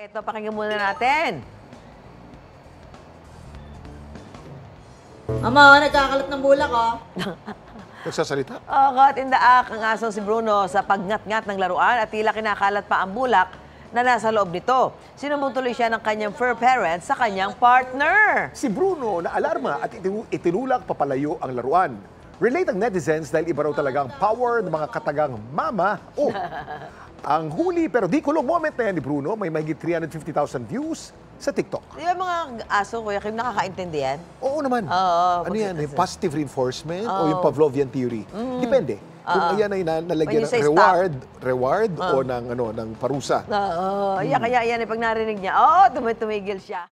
Ito, pakinggan muna natin. Ama, nagkakalat ng bulak, oh. Nagsasalita? Caught in the act ang aso si Bruno sa pagngat-ngat ng laruan at tila kinakalat pa ang bulak na nasa loob nito. Sinumbong tuloy siya ng kanyang fur parents sa kanyang partner. Si Bruno na alarma at itinulak papalayo ang laruan. Relate ang netizens dahil iba raw talaga ang power ng mga katagang mama. Oh, ang huli pero di kulong moment na yan ni Bruno, may mahigit 350,000 views sa TikTok. Di ba mga aso, Kuya Kim, nakakaintindi yan? Oo naman. Oo. Ano yan? Positive reinforcement o yung Pavlovian theory? Depende. Kung yan ay nalagyan ng reward o ng parusa. Oo. Kaya yan, pag narinig niya, tumigil siya.